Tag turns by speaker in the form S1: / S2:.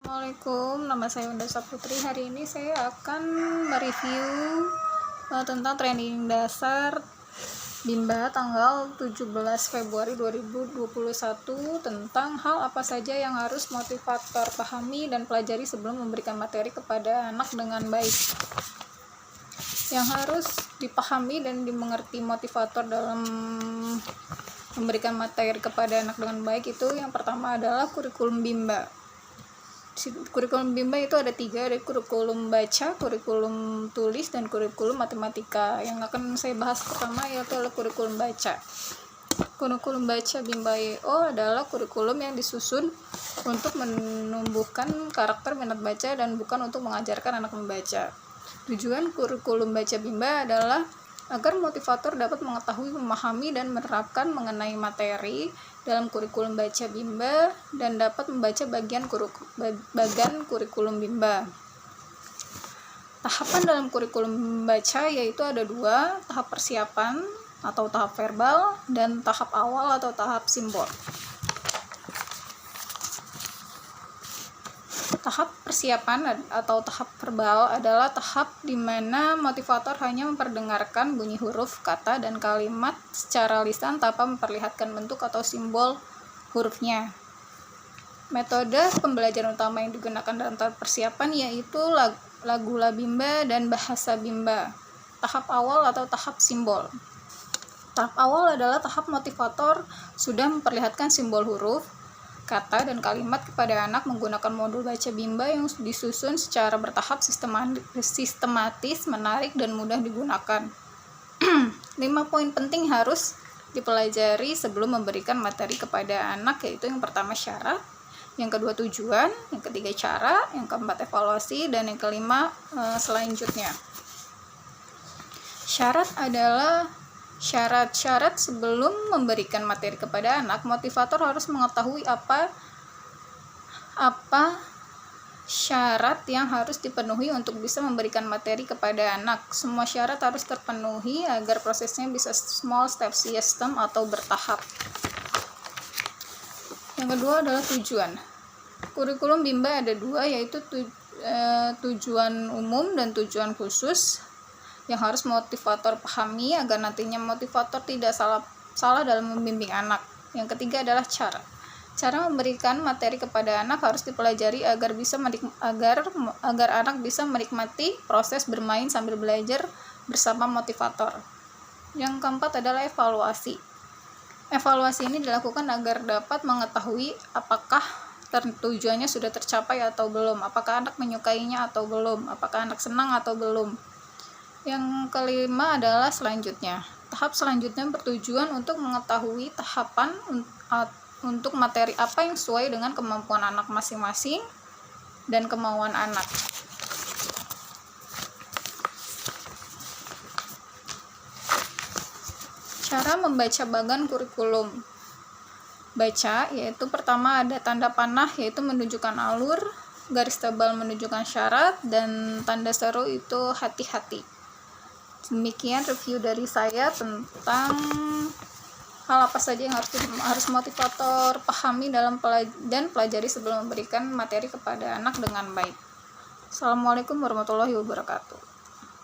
S1: Assalamualaikum, nama saya Unda Saputri. Hari ini saya akan mereview tentang training dasar Bimba tanggal 17 Februari 2021 tentang hal apa saja yang harus motivator pahami dan pelajari sebelum memberikan materi kepada anak dengan baik. Yang harus dipahami dan dimengerti motivator dalam memberikan materi kepada anak dengan baik itu yang pertama adalah kurikulum Bimba. Kurikulum Bimba itu ada 3, ada kurikulum baca, kurikulum tulis, dan kurikulum matematika. Yang akan saya bahas pertama yaitu adalah kurikulum baca. Kurikulum baca Bimba EO adalah kurikulum yang disusun untuk menumbuhkan karakter minat baca dan bukan untuk mengajarkan anak membaca. Tujuan kurikulum baca Bimba adalah agar motivator dapat mengetahui, memahami, dan menerapkan mengenai materi dalam kurikulum baca Bimba dan dapat membaca bagian kurikulum Bimba. Tahapan dalam kurikulum baca yaitu ada 2, tahap persiapan atau tahap verbal dan tahap awal atau tahap simbol. Tahap persiapan atau tahap verbal adalah tahap di mana motivator hanya memperdengarkan bunyi huruf, kata, dan kalimat secara lisan tanpa memperlihatkan bentuk atau simbol hurufnya. Metode pembelajaran utama yang digunakan dalam tahap persiapan yaitu Lagula Bimba dan Bahasa Bimba. Tahap awal atau tahap simbol. Tahap awal adalah tahap motivator sudah memperlihatkan simbol huruf, kata, dan kalimat kepada anak menggunakan modul baca Bimba yang disusun secara bertahap, sistematis, menarik, dan mudah digunakan. 5 poin penting harus dipelajari sebelum memberikan materi kepada anak, yaitu yang pertama syarat, yang kedua tujuan, yang ketiga cara, yang keempat evaluasi, dan yang kelima selanjutnya. Syarat adalah syarat sebelum memberikan materi kepada anak, motivator harus mengetahui apa syarat yang harus dipenuhi untuk bisa memberikan materi kepada anak. Semua syarat harus terpenuhi agar prosesnya bisa small step system atau bertahap. Yang kedua adalah tujuan. Kurikulum Bimba ada 2, yaitu tujuan umum dan tujuan khusus yang harus motivator pahami agar nantinya motivator tidak salah dalam membimbing anak. Yang ketiga adalah cara. Cara memberikan materi kepada anak harus dipelajari agar anak bisa menikmati proses bermain sambil belajar bersama motivator. Yang keempat adalah evaluasi. Evaluasi ini dilakukan agar dapat mengetahui apakah tujuannya sudah tercapai atau belum, apakah anak menyukainya atau belum, apakah anak senang atau belum. Yang kelima adalah selanjutnya. Tahap selanjutnya bertujuan untuk mengetahui tahapan untuk materi apa yang sesuai dengan kemampuan anak masing-masing dan kemauan anak. Cara membaca bagan kurikulum baca yaitu pertama ada tanda panah yaitu menunjukkan alur, garis tebal menunjukkan syarat, dan tanda seru itu hati-hati. Demikian review dari saya tentang hal apa saja yang harus motivator pahami dan pelajari sebelum memberikan materi kepada anak dengan baik. Assalamualaikum warahmatullahi wabarakatuh.